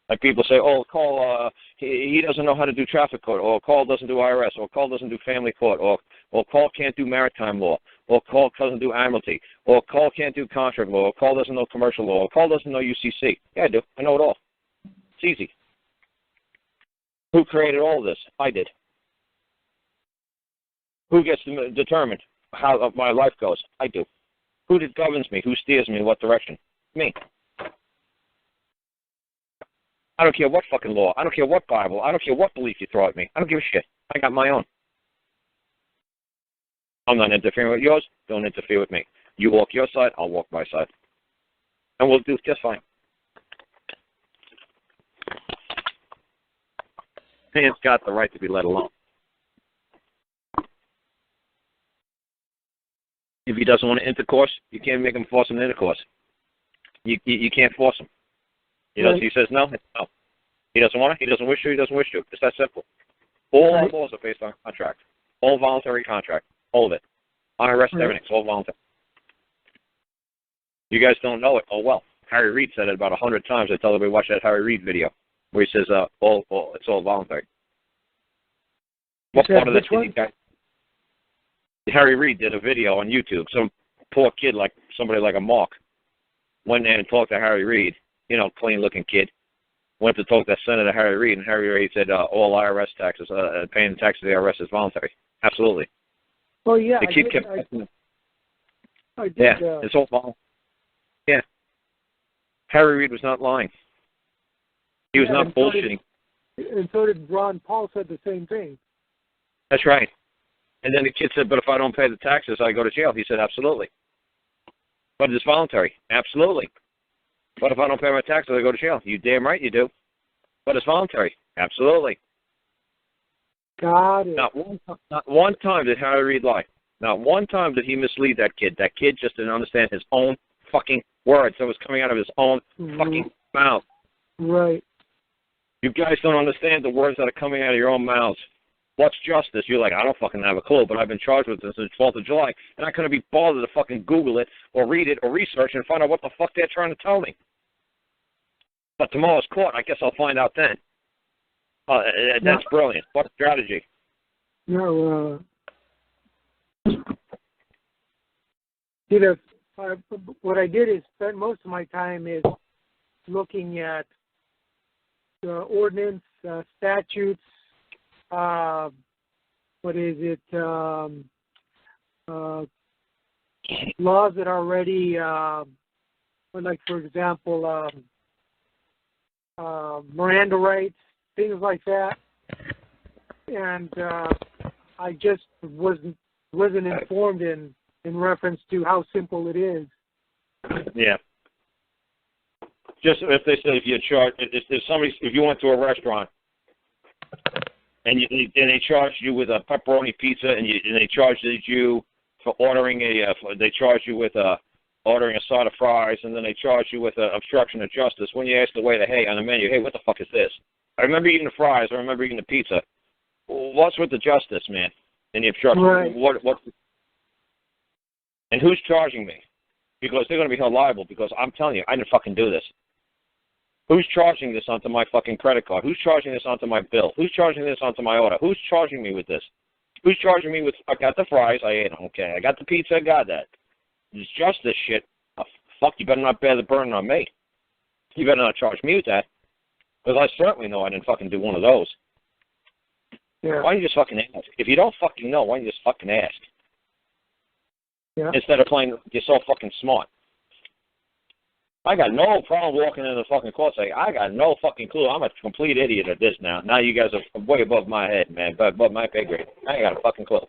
Speaker 2: Like people say, oh, Karl, he doesn't know how to do traffic court, or Karl doesn't do IRS, or Karl doesn't do family court, or Karl can't do maritime law, or Karl doesn't do admiralty, or Karl can't do contract law, or Karl doesn't know commercial law, or Karl doesn't know UCC. Yeah, I do. I know it all. It's easy. Who created all of this? I did. Who gets to determine how my life goes? I do. Who governs me? Who steers me in what direction? Me. I don't care what fucking law. I don't care what Bible. I don't care what belief you throw at me. I don't give a shit. I got my own. I'm not interfering with yours. Don't interfere with me. You walk your side, I'll walk my side. And we'll do just fine. Man's got the right to be let alone. If he doesn't want to intercourse, you can't make him force him to intercourse. You can't force him. He says no, it's no. He doesn't want to, he doesn't wish to, he doesn't wish to. It's that simple. All our laws are based on contract. All voluntary contract. All of it. IRS, everything. It's all voluntary. You guys don't know it. Oh, well. Harry Reid said it about 100 times. I tell everybody watch that Harry Reid video where he says it's all voluntary. What part of that did you guys? Harry Reid did a video on YouTube. Some poor kid, like somebody like a Mark, went in and talked to Harry Reid. Clean-looking kid. Went to talk to Senator Harry Reid, and Harry Reid said all IRS taxes, paying taxes to the IRS is voluntary. Absolutely.
Speaker 1: Well, yeah,
Speaker 2: I did. Yeah, it's all voluntary. Yeah. Harry Reid was not lying. He was not bullshitting.
Speaker 1: And so did Ron Paul said the same thing.
Speaker 2: That's right. And then the kid said, but if I don't pay the taxes, I go to jail. He said, absolutely. But it's voluntary. Absolutely. But if I don't pay my taxes, I go to jail. You damn right you do. But it's voluntary. Absolutely.
Speaker 1: Got it.
Speaker 2: Not one time did Harry Reid lie. Not one time did he mislead that kid. That kid just didn't understand his own fucking words that was coming out of his own fucking mouth.
Speaker 1: Right.
Speaker 2: You guys don't understand the words that are coming out of your own mouths. What's justice? You're like, I don't fucking have a clue, but I've been charged with this since the 12th of July, and I couldn't be bothered to fucking Google it or read it or research and find out what the fuck they're trying to tell me. But tomorrow's court, I guess I'll find out then. That's brilliant. What a strategy.
Speaker 1: No, what I did is spend most of my time is looking at ordinance, statutes, laws that are already, like, for example, Miranda rights, things like that. and I just wasn't informed in reference to how simple it is.
Speaker 2: Yeah. Just if they say if you went to a restaurant and they charged you with a pepperoni pizza and they charged you for ordering they charged you with ordering a side of fries, and then they charged you with obstruction of justice. When you ask the waiter, hey, on the menu, hey, what the fuck is this? I remember eating the fries. I remember eating the pizza. What's with the justice, man? And the obstruction.
Speaker 1: Right.
Speaker 2: What? And who's charging me? Because they're going to be held liable. Because I'm telling you, I didn't fucking do this. Who's charging this onto my fucking credit card? Who's charging this onto my bill? Who's charging this onto my order? Who's charging me with this? Who's charging me with? I got the fries. I ate them. Okay. I got the pizza. I got that. It's justice shit. Oh, fuck, you better not bear the burden on me. You better not charge me with that. Because I certainly know I didn't fucking do one of those.
Speaker 1: Yeah.
Speaker 2: Why don't you just fucking ask? If you don't fucking know, why don't you just fucking ask?
Speaker 1: Yeah.
Speaker 2: Instead of playing, you're so fucking smart. I got no problem walking into the fucking court saying, I got no fucking clue. I'm a complete idiot at this now. Now you guys are way above my head, man, above my pay grade. I ain't got a fucking clue.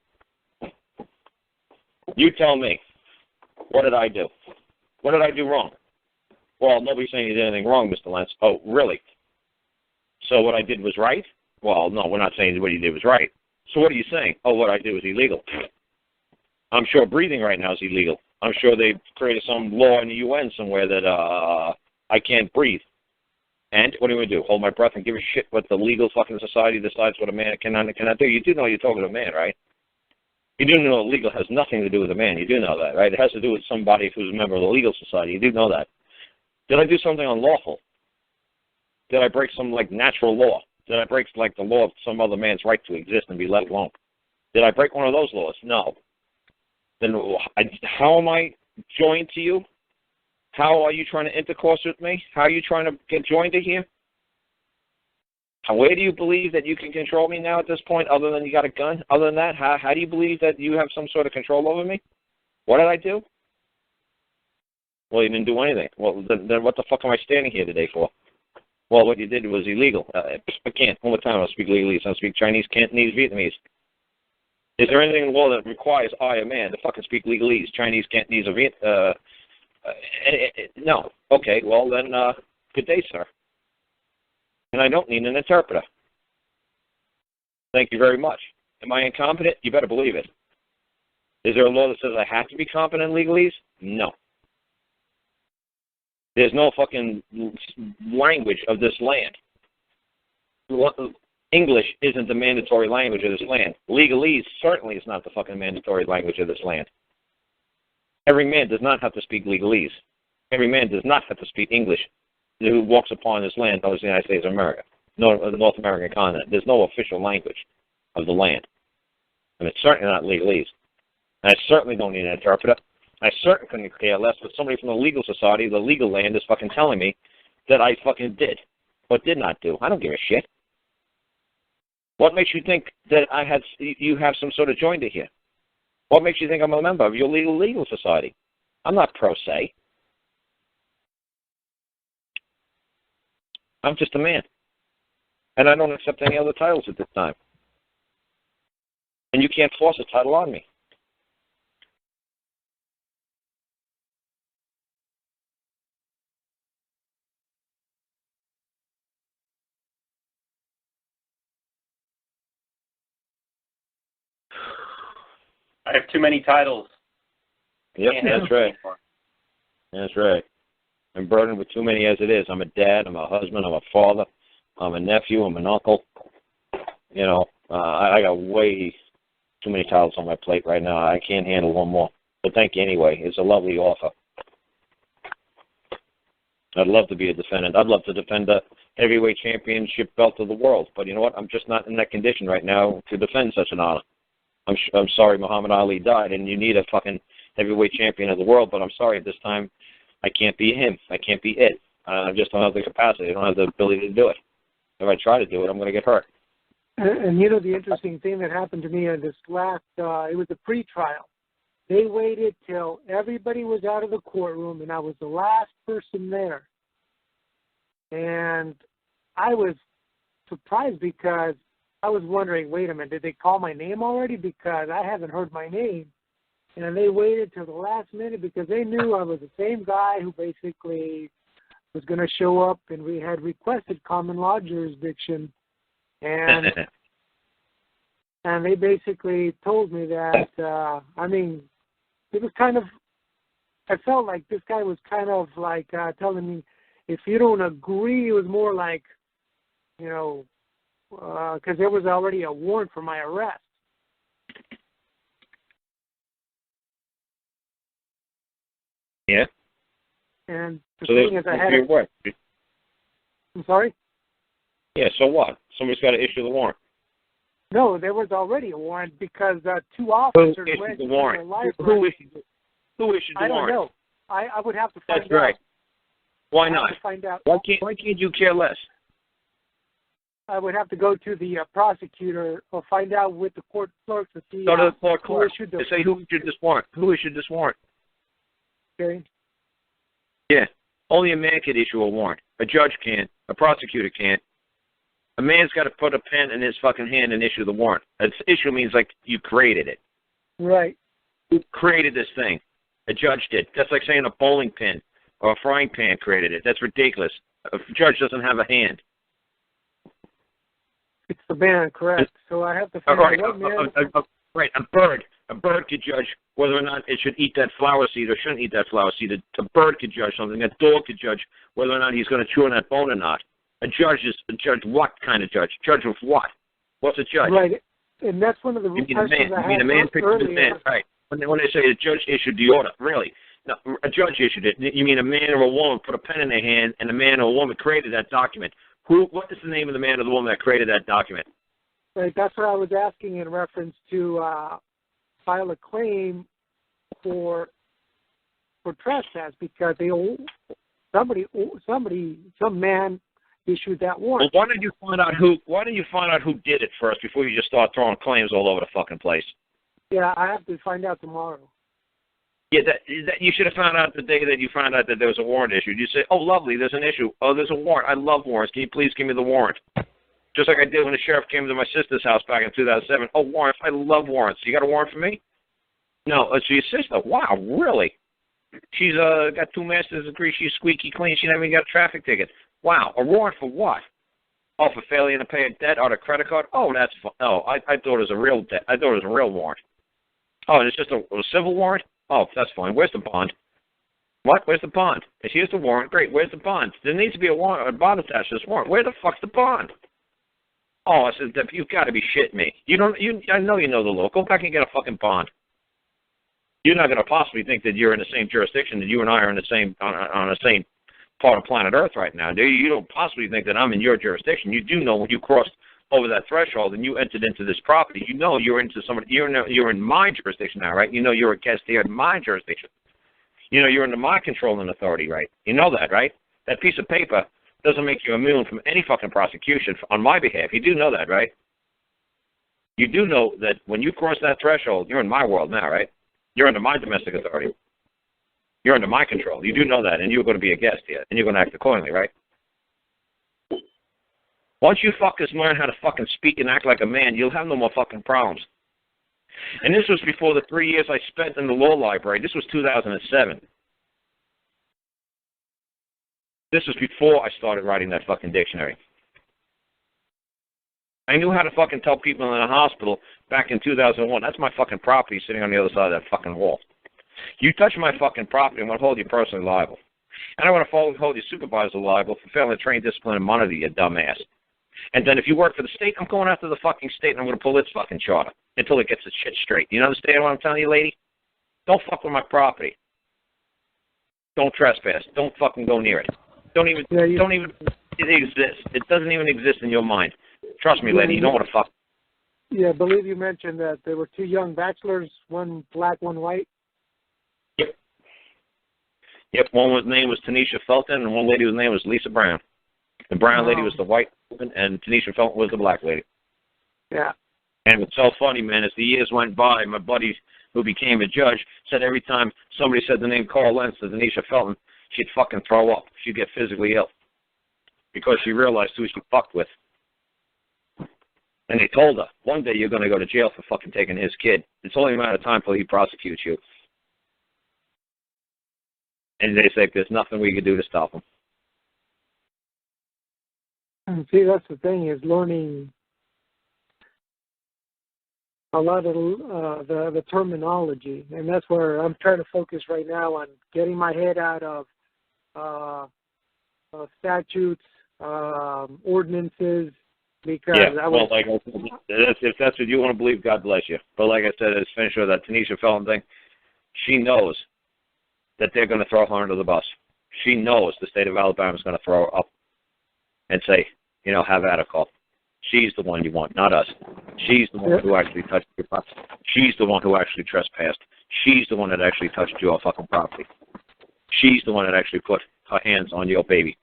Speaker 2: You tell me. What did I do? What did I do wrong? Well, nobody's saying you did anything wrong, Mr. Lentz. Oh, really? So what I did was right? Well, no, we're not saying what you did was right. So what are you saying? Oh, what I did was illegal. I'm sure breathing right now is illegal. I'm sure they created some law in the UN somewhere that I can't breathe. And what do we do? Hold my breath and give a shit what the legal fucking society decides what a man cannot do? You do know you're talking to a man, right? You do know legal has nothing to do with a man. You do know that, right? It has to do with somebody who's a member of the legal society. You do know that. Did I do something unlawful? Did I break some, natural law? Did I break, the law of some other man's right to exist and be let alone? Did I break one of those laws? No. Then how am I joined to you? How are you trying to intercourse with me? How are you trying to get joined to here? Where do you believe that you can control me now at this point, other than you got a gun? Other than that, how do you believe that you have some sort of control over me? What did I do? Well, you didn't do anything. Well, then what the fuck am I standing here today for? Well, what you did was illegal. I can't. One more time, I'll speak legalese. I'll speak Chinese, Cantonese, Vietnamese. Is there anything in the law that requires I, a man, to fucking speak legalese, Chinese, Cantonese, or no. Okay, well then, good day, sir. And I don't need an interpreter. Thank you very much. Am I incompetent? You better believe it. Is there a law that says I have to be competent in legalese? No. There's no fucking language of this land. English isn't the mandatory language of this land. Legalese certainly is not the fucking mandatory language of this land. Every man does not have to speak legalese. Every man does not have to speak English who walks upon this land knows the United States of America, the North American continent. There's no official language of the land. And it's certainly not legalese. And I certainly don't need an interpreter. I certainly couldn't care less if somebody from the legal society, the legal land, is fucking telling me that I fucking did or did not do. I don't give a shit. What makes you think that you have some sort of joinder here? What makes you think I'm a member of your legal society? I'm not pro se. I'm just a man. And I don't accept any other titles at this time. And you can't force a title on me.
Speaker 3: I have too many titles.
Speaker 2: Yep, that's right. That's right. I'm burdened with too many as it is. I'm a dad, I'm a husband, I'm a father, I'm a nephew, I'm an uncle. You know, I got way too many titles on my plate right now. I can't handle one more. But thank you anyway. It's a lovely offer. I'd love to be a defendant. I'd love to defend the heavyweight championship belt of the world. But you know what? I'm just not in that condition right now to defend such an honor. I'm sorry Muhammad Ali died, and you need a fucking heavyweight champion of the world, but I'm sorry at this time I can't be him. I can't be it. I just don't have the capacity. I don't have the ability to do it. If I try to do it, I'm going to get hurt.
Speaker 1: And you know the interesting thing that happened to me in this last, it was a pre-trial. They waited till everybody was out of the courtroom, and I was the last person there. And I was surprised because I was wondering, wait a minute, did they call my name already? Because I haven't heard my name. And they waited till the last minute because they knew I was the same guy who basically was going to show up, and we had requested common law jurisdiction. And and they basically told me that, it was kind of, I felt like this guy was kind of like telling me, if you don't agree, it was more like, because there was already a warrant for my arrest.
Speaker 2: Yeah.
Speaker 1: And the thing is, I had
Speaker 2: what?
Speaker 1: I'm sorry?
Speaker 2: Yeah, so what? Somebody's got to issue the warrant.
Speaker 1: No, there was already a warrant because two officers went
Speaker 2: the
Speaker 1: to
Speaker 2: warrant?
Speaker 1: the library.
Speaker 2: Who issued the warrant?
Speaker 1: I don't know. I would have to find out.
Speaker 2: That's right. Why not?
Speaker 1: To find out.
Speaker 2: Why can't you care less?
Speaker 1: I would have to go to the prosecutor or find out with the court clerk to see
Speaker 2: go to the court
Speaker 1: who issued the
Speaker 2: say who issued this warrant. Who issued this warrant?
Speaker 1: Okay.
Speaker 2: Yeah. Only a man could issue a warrant. A judge can't. A prosecutor can't. A man's got to put a pen in his fucking hand and issue the warrant. Issue means like you created it.
Speaker 1: Right.
Speaker 2: Who created this thing? A judge did. That's like saying a bowling pin or a frying pan created it. That's ridiculous. A judge doesn't have a hand.
Speaker 1: It's the man, correct. So I have to find out what man.
Speaker 2: Right, a bird. A bird could judge whether or not it should eat that flower seed or shouldn't eat that flower seed. A bird could judge something. A dog could judge whether or not he's going to chew on that bone or not. A judge is a judge. What kind of judge? Judge of what? What's a judge?
Speaker 1: Right, and that's one of the questions I had earlier.
Speaker 2: Right. When they say a judge issued the order, really? No, a judge issued it. You mean a man or a woman put a pen in their hand, and a man or a woman created that document? What is the name of the man or the woman that created that document?
Speaker 1: Right, that's what I was asking in reference to file a claim for trespass because some man issued that warrant.
Speaker 2: Well, why didn't you find out who did it first before you just start throwing claims all over the fucking place?
Speaker 1: Yeah, I have to find out tomorrow.
Speaker 2: Yeah, that you should have found out the day that you found out that there was a warrant issued. You say, "Oh, lovely, there's an issue. Oh, there's a warrant. I love warrants. Can you please give me the warrant?" Just like I did when the sheriff came to my sister's house back in 2007. "Oh, warrants. I love warrants. You got a warrant for me?" "No, it's your sister." "Wow, really? She's got 2 master's degrees. She's squeaky clean. She never even got a traffic ticket." "Wow, a warrant for what?" "Oh, for failure to pay a debt on a credit card." "Oh, that's fine. Oh, I thought it was a real debt. I thought it was a real warrant." "Oh, and it's just a civil warrant?" "Oh, that's fine. Where's the bond?" "What? Where's the bond?" "Here's the warrant." "Great. Where's the bond?" "There needs to be a bond attached to this warrant." "Where the fuck's the bond?" "Oh," I said, "You've got to be shitting me. I know you know the law. Go back and get a fucking bond." You're not going to possibly think that you're in the same jurisdiction that you and I are in the same on the same part of planet Earth right now, do you? You don't possibly think that I'm in your jurisdiction. You do know when you crossed over that threshold and you entered into this property, you know you're into somebody. You're in my jurisdiction now, right? You know you're a guest here in my jurisdiction. You know you're under my control and authority, right? You know that, right? That piece of paper doesn't make you immune from any fucking prosecution on my behalf. You do know that, right? You do know that when you cross that threshold, you're in my world now, right? You're under my domestic authority. You're under my control. You do know that, and you're going to be a guest here, and you're going to act accordingly, right? Once you fuckers learn how to fucking speak and act like a man, you'll have no more fucking problems. And this was before the 3 years I spent in the law library. This was 2007. This was before I started writing that fucking dictionary. I knew how to fucking tell people in a hospital back in 2001, that's my fucking property sitting on the other side of that fucking wall. You touch my fucking property, I'm going to hold you personally liable. And I want to hold your supervisor liable for failing to train, discipline, and monitor, you dumbass. And then if you work for the state, I'm going after the fucking state, and I'm going to pull its fucking charter until it gets its shit straight. You understand what I'm telling you, lady? Don't fuck with my property. Don't trespass. Don't fucking go near it. Don't even it exists. It doesn't even exist in your mind. Trust me, lady, you don't want to fuck.
Speaker 1: Yeah, I believe you mentioned that there were 2 young bachelors, one black, one white.
Speaker 2: Yep, one name was Tanisha Felton, and one lady whose name was Lisa Brown. The brown lady was the white woman, and Tanisha Felton was the black lady.
Speaker 1: Yeah.
Speaker 2: And it's so funny, man, as the years went by, my buddy who became a judge said every time somebody said the name Karl Lentz to Tanisha Felton, she'd fucking throw up. She'd get physically ill because she realized who she fucked with. And they told her, one day you're going to go to jail for fucking taking his kid. It's only a matter of time till he prosecutes you. And they say there's nothing we can do to stop him.
Speaker 1: And see, that's the thing, is learning a lot of the terminology, and that's where I'm trying to focus right now on getting my head out of statutes, ordinances, because
Speaker 2: if that's what you want to believe, God bless you. But like I said, as finished with that Tanisha Felon thing, she knows that they're going to throw her under the bus. She knows the state of Alabama is going to throw her up and say, have at her, call. She's the one you want, not us. She's the one who actually touched your property. She's the one who actually trespassed. She's the one that actually touched your fucking property. She's the one that actually put her hands on your baby.